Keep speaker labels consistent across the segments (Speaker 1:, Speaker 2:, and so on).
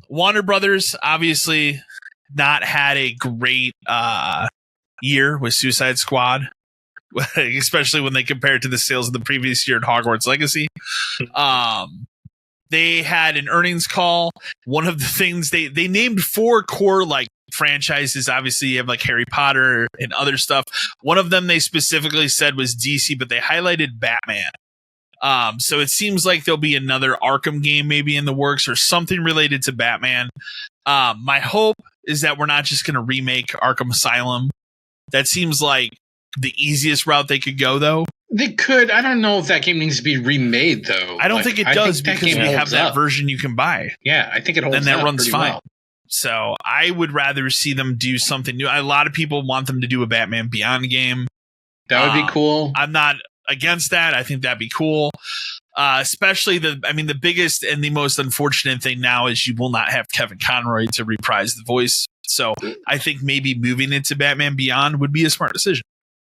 Speaker 1: Warner Brothers obviously not had a great year with Suicide Squad, especially when they compare it to the sales of the previous year at Hogwarts Legacy. They had an earnings call. One of the things they named 4 core like franchises. Obviously, you have like Harry Potter and other stuff. One of them they specifically said was DC, but they highlighted Batman. So it seems like there'll be another Arkham game maybe in the works or something related to Batman. My hope is that we're not just going to remake Arkham Asylum. That seems like the easiest route they could go, though.
Speaker 2: They could. I don't know if that game needs to be remade, though.
Speaker 1: I don't think it does because we have that version you can buy.
Speaker 2: Yeah, I think it holds up.
Speaker 1: And that runs fine.
Speaker 2: Well.
Speaker 1: So I would rather see them do something new. A lot of people want them to do a Batman Beyond game.
Speaker 2: That would be cool.
Speaker 1: I'm not against that. I think that'd be cool. Especially the biggest and the most unfortunate thing now is you will not have Kevin Conroy to reprise the voice. So I think maybe moving it to Batman Beyond would be a smart decision.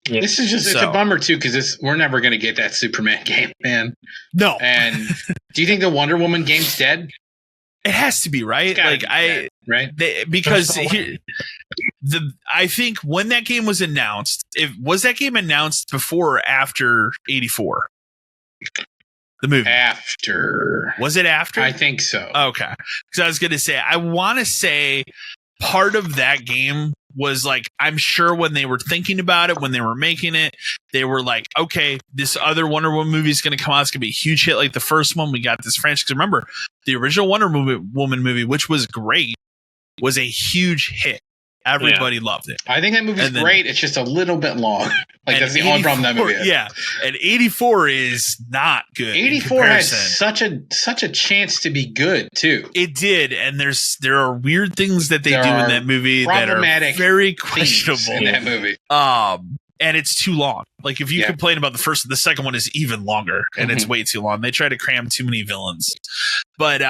Speaker 2: Yeah. This is just, it's a bummer too, because we're never going to get that Superman game, man.
Speaker 1: No.
Speaker 2: And do you think the Wonder Woman game's dead?
Speaker 1: It has to be, right? Like
Speaker 2: right?
Speaker 1: Because I think when that game was announced, was that game announced before or after 84? The movie.
Speaker 2: After.
Speaker 1: Was it after?
Speaker 2: I think so.
Speaker 1: Okay. Because I was going to say, I want to say part of that game was like, I'm sure when they were thinking about it, when they were making it, they were like, okay, this other Wonder Woman movie is going to come out. It's going to be a huge hit like the first one. We got this franchise. Because remember, the original Wonder Woman movie, which was great, was a huge hit. Everybody loved it.
Speaker 2: I think that movie's great. It's just a little bit long. Like that's the only problem that movie has.
Speaker 1: Yeah, and 84 is not good.
Speaker 2: 84 had such a chance to be good too.
Speaker 1: It did, and there are weird things that they do in that movie that are very questionable
Speaker 2: in that movie.
Speaker 1: And it's too long. Like if you complain about the second one is even longer, and it's way too long. They try to cram too many villains, but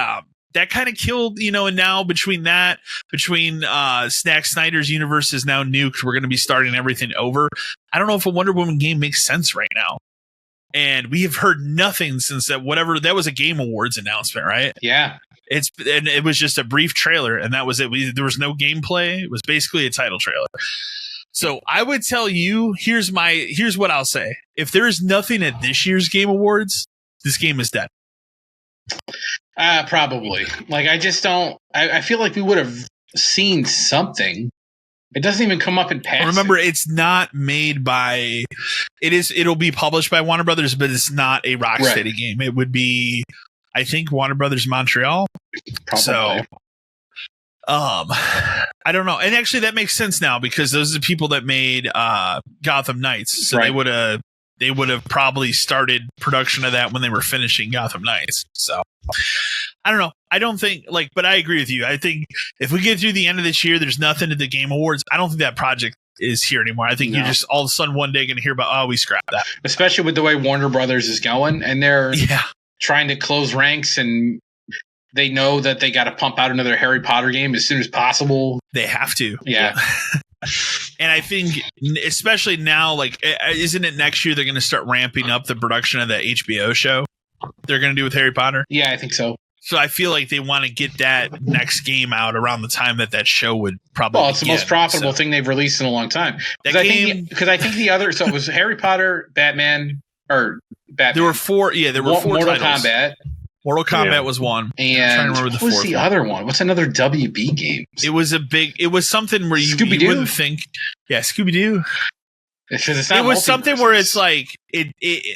Speaker 1: that kind of killed, and now between Zack Snyder's universe is now nuked. We're going to be starting everything over. I don't know if a Wonder Woman game makes sense right now. And we have heard nothing since that was a Game Awards announcement, right?
Speaker 2: Yeah.
Speaker 1: And it was just a brief trailer and that was it. There was no gameplay. It was basically a title trailer. So I would tell you, here's what I'll say. If there is nothing at this year's Game Awards, this game is dead.
Speaker 2: Probably. Like, I just don't. I feel like we would have seen something. It doesn't even come up in passing.
Speaker 1: Remember, it's not made by. It'll be published by Warner Brothers, but it's not a Rocksteady game. It would be, I think, Warner Brothers Montreal.
Speaker 2: Probably.
Speaker 1: So, I don't know. And actually, that makes sense now because those are the people that made Gotham Knights. So they would have probably started production of that when they were finishing Gotham Knights. So I don't know. I don't think but I agree with you. I think if we get through the end of this year, there's nothing at the Game Awards. I don't think that project is here anymore. I think you're just all of a sudden one day going to hear about, we scrapped that.
Speaker 2: Especially with the way Warner Brothers is going and they're trying to close ranks and they know that they got to pump out another Harry Potter game as soon as possible.
Speaker 1: They have to.
Speaker 2: Yeah.
Speaker 1: And I think, especially now, isn't it next year they're going to start ramping up the production of that HBO show they're going to do with Harry Potter?
Speaker 2: Yeah, I think so.
Speaker 1: So I feel like they want to get that next game out around the time that show would probably.
Speaker 2: Well, it's the most profitable thing they've released in a long time. Because I think the other, so it was Harry Potter, Batman.
Speaker 1: There were four. Yeah, there were four.
Speaker 2: Mortal
Speaker 1: titles.
Speaker 2: Kombat.
Speaker 1: Mortal Kombat was one.
Speaker 2: And I'm trying to remember what was the other one? What's another WB game?
Speaker 1: It was something where you wouldn't think. Yeah, Scooby-Doo. It was something where it's like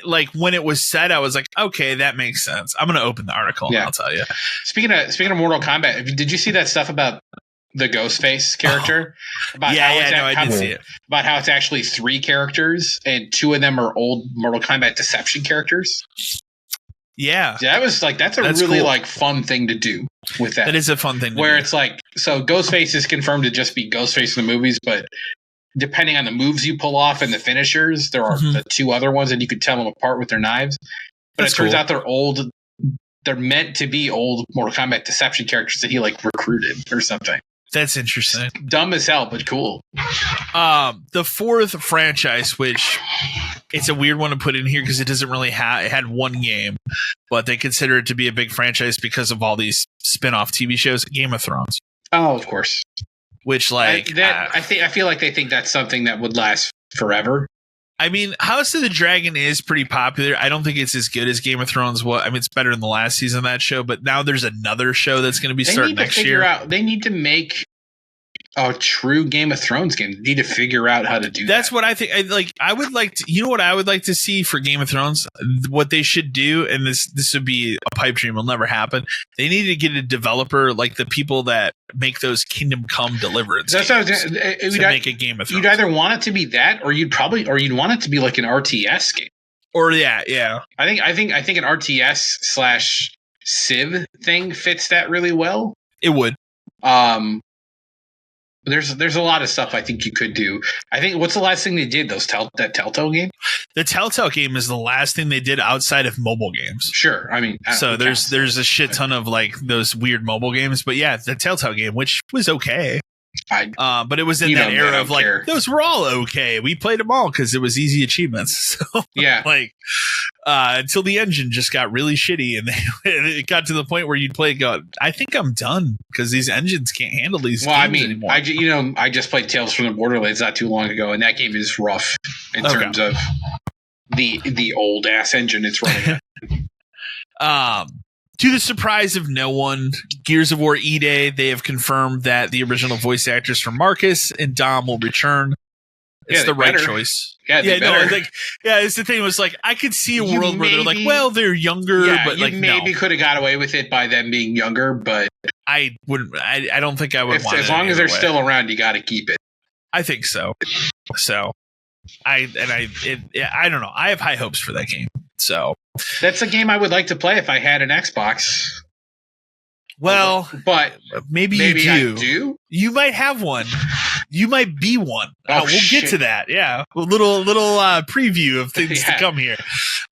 Speaker 1: like when it was said, I was like, okay, that makes sense. I'm going to open the article and I'll tell you.
Speaker 2: Speaking of Mortal Kombat, did you see that stuff about the Ghostface character?
Speaker 1: I did see it.
Speaker 2: About how it's actually 3 characters and 2 of them are old Mortal Kombat Deception characters.
Speaker 1: Yeah.
Speaker 2: That's a really cool. Fun thing to do with that.
Speaker 1: That is a fun thing to
Speaker 2: where
Speaker 1: do.
Speaker 2: It's so Ghostface is confirmed to just be Ghostface in the movies, but depending on the moves you pull off and the finishers, there are the 2 other ones and you could tell them apart with their knives. But it turns out they're old. They're meant to be old Mortal Kombat Deception characters that he recruited or something.
Speaker 1: That's interesting.
Speaker 2: Dumb as hell, but cool.
Speaker 1: The 4th franchise, which it's a weird one to put in here because it doesn't really have. It had one game, but they consider it to be a big franchise because of all these spin-off TV shows. Game of Thrones.
Speaker 2: Oh, of course.
Speaker 1: Which
Speaker 2: I feel like they think that's something that would last forever.
Speaker 1: I mean, House of the Dragon is pretty popular. I don't think it's as good as Game of Thrones. I mean, it's better than the last season of that show, but now there's another show that's going to be starting next year.
Speaker 2: They need to make a true Game of Thrones game. They need to figure out how to do that.
Speaker 1: That's what I think. I would like to, you know what I would like to see for Game of Thrones? What they should do, and this would be a pipe dream, will never happen. They need to get a developer like the people that make those Kingdom Come Deliverance games to make a Game of Thrones.
Speaker 2: You'd either want it to be that, or you'd want it to be like an RTS game.
Speaker 1: Or yeah.
Speaker 2: I think an RTS / Civ thing fits that really well.
Speaker 1: It would.
Speaker 2: There's a lot of stuff I think you could do. I think what's the last thing they did? That Telltale game?
Speaker 1: The Telltale game is the last thing they did outside of mobile games.
Speaker 2: Sure. I mean,
Speaker 1: so there's a shit ton of like those weird mobile games, but yeah, the Telltale game, which was okay. But it was in that era of like those were all okay. We played them all because it was easy achievements. So
Speaker 2: yeah,
Speaker 1: like until the engine just got really shitty, and it got to the point where you'd play and go, I think I'm done because these engines can't handle these. Well, games anymore.
Speaker 2: I just played Tales from the Borderlands not too long ago, and that game is rough in terms of the old ass engine it's running.
Speaker 1: To the surprise of no one, Gears of War E-Day, they have confirmed that the original voice actors for Marcus and Dom will return. It's the right choice. It's the thing. It was like, I could see a world where they're like, well, they're younger, but like,
Speaker 2: maybe could have got away with it by them being younger, but
Speaker 1: I wouldn't. I don't think I would want it.
Speaker 2: As long as they're still around, you got to keep it.
Speaker 1: I think so. So, I don't know. I have high hopes for that game. So
Speaker 2: that's a game I would like to play if I had an Xbox.
Speaker 1: Well,
Speaker 2: but
Speaker 1: maybe you do.
Speaker 2: I do.
Speaker 1: You might have one. You might be one. We'll get to that. Yeah, a little preview of things to come here.